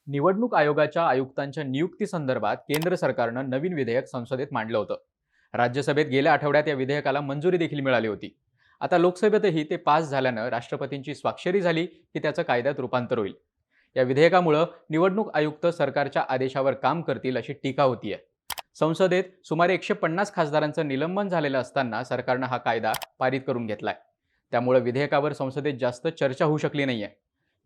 निवडणूक आयोगाच्या आयुक्तांच्या नियुक्तीसंदर्भात केंद्र सरकारनं नवीन विधेयक संसदेत मांडलं होतं. राज्यसभेत गेल्या आठवड्यात या विधेयकाला मंजुरी देखील मिळाली होती. आता लोकसभेतही ते पास झाल्यानं राष्ट्रपतींची स्वाक्षरी झाली की त्याचं कायद्यात रूपांतर होईल. या विधेयकामुळं निवडणूक आयुक्त सरकारच्या आदेशावर काम करतील अशी टीका होतीये. संसदेत सुमारे 150 खासदारांचं निलंबन झालेलं असताना सरकारनं हा कायदा पारित करून घेतलाय. त्यामुळे विधेयकावर संसदेत जास्त चर्चा होऊ शकली नाहीये.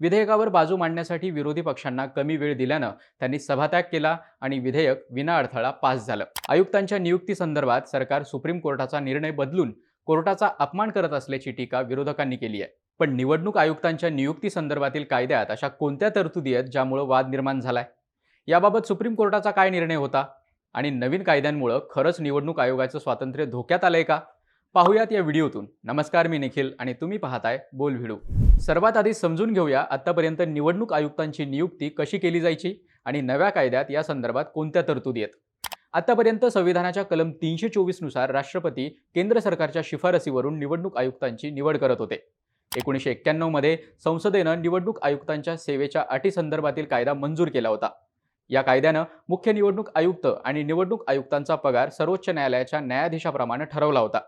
विधेयकावर बाजू मांडण्यासाठी विरोधी पक्षांना कमी वेळ दिल्यानं त्यांनी सभात्याग केला आणि विधेयक विनाअडथळा पास झालं. आयुक्तांच्या नियुक्तीसंदर्भात सरकार सुप्रीम कोर्टाचा निर्णय बदलून कोर्टाचा अपमान करत असल्याची टीका विरोधकांनी केली आहे. पण निवडणूक आयुक्तांच्या नियुक्तीसंदर्भातील कायद्यात अशा कोणत्या तरतुदी आहेत ज्यामुळे वाद निर्माण झालाय? याबाबत सुप्रीम कोर्टाचा काय निर्णय होता? आणि नवीन कायद्यांमुळे खरंच निवडणूक आयोगाचं स्वातंत्र्य धोक्यात आलंय का? पाहूयात या व्हिडिओतून. नमस्कार, मी निखिल आणि तुम्ही पाहताय बोल व्हिडिओ. सर्वात आधी समजून घेऊया आतापर्यंत निवडणूक आयुक्तांची नियुक्ती कशी केली जायची आणि नव्या कायद्यात या संदर्भात कोणत्या तरतुदी आहेत. आतापर्यंत संविधानाच्या कलम 324 नुसार राष्ट्रपती केंद्र सरकारच्या शिफारसीवरून निवडणूक आयुक्तांची निवड करत होते. 1991 मध्ये संसदेनं निवडणूक आयुक्तांच्या सेवेच्या अटी संदर्भातील कायदा मंजूर केला होता. या कायद्यानं मुख्य निवडणूक आयुक्त आणि निवडणूक आयुक्तांचा पगार सर्वोच्च न्यायालयाच्या न्यायाधीशाप्रमाणे ठरवला होता.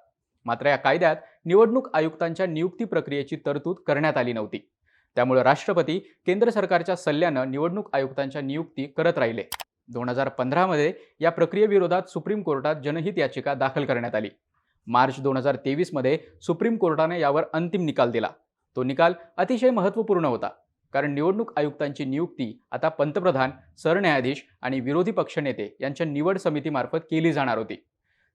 मात्र या कायद्यात निवडणूक आयुक्तांच्या नियुक्ती प्रक्रियेची तरतूद करण्यात आली नव्हती. त्यामुळे राष्ट्रपती केंद्र सरकारच्या सल्ल्यानं निवडणूक आयुक्तांच्या नियुक्ती करत राहिले. 2015 मध्ये या प्रक्रियेविरोधात सुप्रीम कोर्टात जनहित याचिका दाखल करण्यात आली. मार्च 2023 मध्ये सुप्रीम कोर्टाने यावर अंतिम निकाल दिला. तो निकाल अतिशय महत्त्वपूर्ण होता, कारण निवडणूक आयुक्तांची नियुक्ती आता पंतप्रधान, सरन्यायाधीश आणि विरोधी पक्षनेते यांच्या निवड समितीमार्फत केली जाणार होती.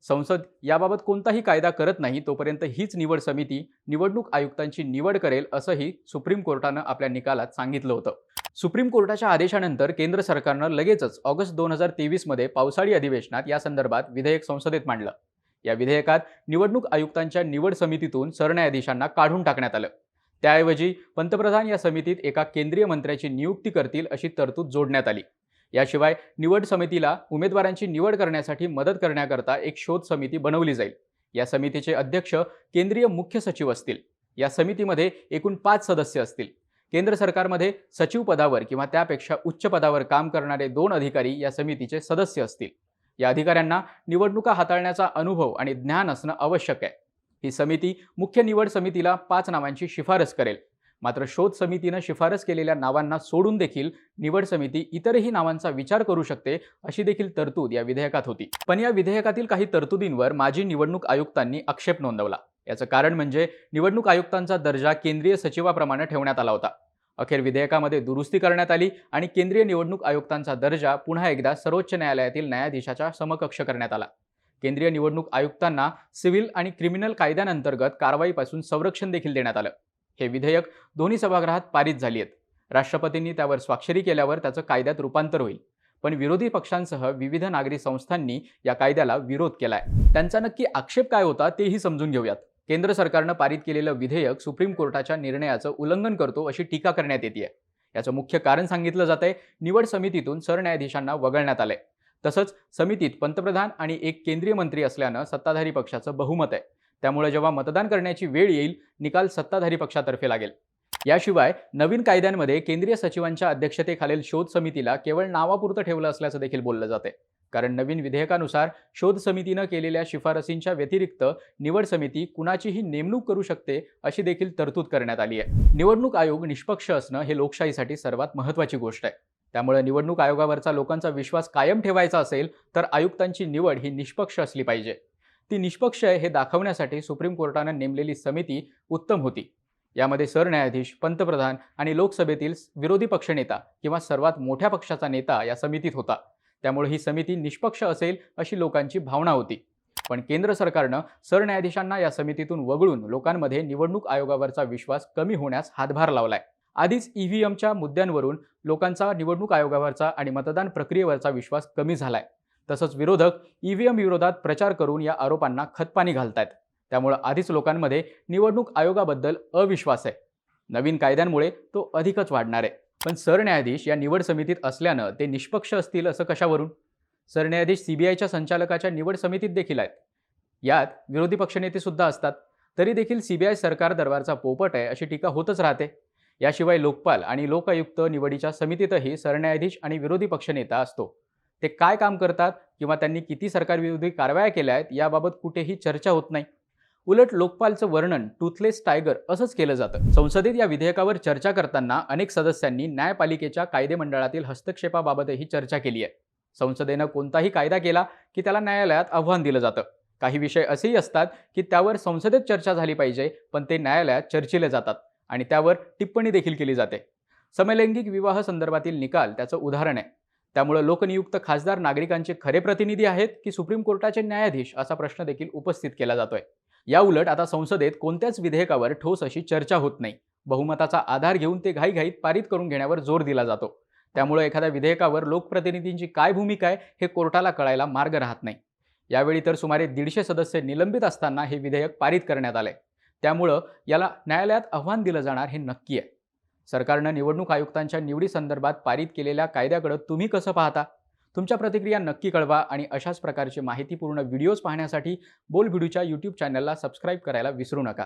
संसद याबाबत कोणताही कायदा करत नाही तोपर्यंत हीच निवड समिती निवडणूक आयुक्तांची निवड करेल, असंही सुप्रीम कोर्टानं आपल्या निकालात सांगितलं होतं. सुप्रीम कोर्टाच्या आदेशानंतर केंद्र सरकारनं लगेचच ऑगस्ट 2023 मध्ये पावसाळी अधिवेशनात या संदर्भात विधेयक संसदेत मांडलं. या विधेयकात निवडणूक आयुक्तांच्या निवड समितीतून सरन्यायाधीशांना काढून टाकण्यात आलं. त्याऐवजी पंतप्रधान या समितीत एका केंद्रीय मंत्र्याची नियुक्ती करतील अशी तरतूद जोडण्यात आली. याशिवाय निवड समितीला उमेदवारांची निवड करण्यासाठी मदत करण्याकरता एक शोध समिती बनवली जाईल. या समितीचे अध्यक्ष केंद्रीय मुख्य सचिव असतील. या समितीमध्ये एकूण 5 सदस्य असतील. केंद्र सरकारमध्ये सचिव पदावर किंवा त्यापेक्षा उच्च पदावर काम करणारे 2 अधिकारी या समितीचे सदस्य असतील. या अधिकाऱ्यांना निवडणुका हाताळण्याचा अनुभव आणि ज्ञान असणं आवश्यक आहे. ही समिती मुख्य निवड समितीला 5 नावांची शिफारस करेल. मात्र शोध समितीनं शिफारस केलेल्या नावांना सोडून देखील निवड समिती इतरही नावांचा विचार करू शकते, अशी देखील तरतूद या विधेयकात होती. पण या विधेयकातील काही तरतुदींवर माजी निवडणूक आयुक्तांनी आक्षेप नोंदवला. याचं कारण म्हणजे निवडणूक आयुक्तांचा दर्जा केंद्रीय सचिवाप्रमाणे ठेवण्यात आला होता. अखेर विधेयकामध्ये दुरुस्ती करण्यात आली आणि केंद्रीय निवडणूक आयुक्तांचा दर्जा पुन्हा एकदा सर्वोच्च न्यायालयातील न्यायाधीशाच्या समकक्ष करण्यात आला. केंद्रीय निवडणूक आयुक्तांना सिव्हिल आणि क्रिमिनल कायद्यांअंतर्गत कारवाईपासून संरक्षण देखील देण्यात आलं. हे विधेयक दोन्ही सभागृहात पारित झाली आहेत. राष्ट्रपतींनी त्यावर स्वाक्षरी केल्यावर त्याचं कायद्यात रूपांतर होईल. पण विरोधी पक्षांसह विविध नागरी संस्थांनी या कायद्याला विरोध केलाय. त्यांचा नक्की आक्षेप काय होता तेही समजून घेऊयात. केंद्र सरकारनं पारित केलेलं विधेयक सुप्रीम कोर्टाच्या निर्णयाचं उल्लंघन करतो अशी टीका करण्यात येते. याचं मुख्य कारण सांगितलं जातंय निवड समितीतून सरन्यायाधीशांना वगळण्यात आलंय. तसंच समितीत पंतप्रधान आणि एक केंद्रीय मंत्री असल्यानं सत्ताधारी पक्षाचं बहुमत आहे. त्यामुळे जेव्हा मतदान करण्याची वेळ येईल, निकाल सत्ताधारी पक्षातर्फे लागेल. याशिवाय नवीन कायद्यांमध्ये केंद्रीय सचिवांच्या अध्यक्षतेखालील शोध समितीला केवळ नावापुरतं ठेवलं असल्याचं देखील बोललं जाते. कारण नवीन विधेयकानुसार शोध समितीनं केलेल्या शिफारसींच्या व्यतिरिक्त निवड समिती कुणाचीही नेमणूक करू शकते, अशी देखील तरतूद करण्यात आली आहे. निवडणूक आयोग निष्पक्ष असणं हे लोकशाहीसाठी सर्वात महत्त्वाची गोष्ट आहे. त्यामुळे निवडणूक आयोगावरचा लोकांचा विश्वास कायम ठेवायचा असेल तर आयुक्तांची निवड ही निष्पक्ष असली पाहिजे. ती निष्पक्ष आहे हे दाखवण्यासाठी सुप्रीम कोर्टानं नेमलेली समिती उत्तम होती. यामध्ये सरन्यायाधीश, पंतप्रधान आणि लोकसभेतील विरोधी पक्षनेता किंवा सर्वात मोठ्या पक्षाचा नेता या समितीत होता. त्यामुळे ही समिती निष्पक्ष असेल अशी लोकांची भावना होती. पण केंद्र सरकारनं सरन्यायाधीशांना या समितीतून वगळून लोकांमध्ये निवडणूक आयोगावरचा विश्वास कमी होण्यास हातभार लावलाय. आधीच ईव्हीएमच्या मुद्द्यांवरून लोकांचा निवडणूक आयोगावरचा आणि मतदान प्रक्रियेवरचा विश्वास कमी झालाय. तसंच विरोधक ईव्हीएम विरोधात प्रचार करून या आरोपांना खतपाणी घालतायत. त्यामुळे आधीच लोकांमध्ये निवडणूक आयोगाबद्दल अविश्वास आहे. नवीन कायद्यांमुळे तो अधिकच वाढणार आहे. पण सरन्यायाधीश या निवड समितीत असल्यानं ते निष्पक्ष असतील असं कशावरून? सरन्यायाधीश सीबीआयच्या संचालकाच्या निवड समितीत देखील आहेत. यात विरोधी पक्षनेते सुद्धा असतात. तरी देखील सीबीआय सरकार दरबारचा पोपट आहे अशी टीका होतच राहते. याशिवाय लोकपाल आणि लोकायुक्त निवडीच्या समितीतही सरन्यायाधीश आणि विरोधी पक्षनेता असतो. ते काय काम करतात किंवा त्यांनी किती सरकारविरोधी कारवाया केल्या आहेत याबाबत कुठेही चर्चा होत नाही. उलट लोकपालचं वर्णन टूथलेस टायगर असंच केलं जातं. संसदेत या विधेयकावर चर्चा करताना अनेक सदस्यांनी न्यायपालिकेच्या कायदेमंडळातील हस्तक्षेपाबाबतही चर्चा केली आहे. संसदेनं कोणताही कायदा केला की त्याला न्यायालयात आव्हान दिलं जातं. काही विषय असेही असतात की त्यावर संसदेत चर्चा झाली पाहिजे, पण ते न्यायालयात चर्चिले जातात आणि त्यावर टिप्पणी देखील केली जाते. समलैंगिक विवाह संदर्भातील निकाल त्याचं उदाहरण आहे. त्यामुळे लोकनियुक्त खासदार नागरिकांचे खरे प्रतिनिधी आहेत की सुप्रीम कोर्टाचे न्यायाधीश असा प्रश्न देखील उपस्थित केला जातोय. या उलट आता संसदेत कोणत्याच विधेयकावर ठोस अशी चर्चा होत नाही. बहुमताचा आधार घेऊन ते घाईघाईत पारित करून घेण्यावर जोर दिला जातो. त्यामुळे एखाद्या विधेयकावर लोकप्रतिनिधींची काय भूमिका आहे हे कोर्टाला कळायला मार्ग राहत नाही. यावेळी तर सुमारे 150 सदस्य निलंबित असताना हे विधेयक पारित करण्यात आलंय. त्यामुळं याला न्यायालयात आव्हान दिलं जाणार हे नक्की आहे. सरकारनं निवडणूक आयुक्तांच्या निवडीसंदर्भात पारित केलेल्या कायद्याकडे तुम्ही कसं पाहता? तुमच्या प्रतिक्रिया नक्की कळवा आणि अशाच प्रकारचे माहितीपूर्ण व्हिडिओज पाहण्यासाठी बोलबिडूच्या YouTube चॅनलला सबस्क्राईब करायला विसरू नका.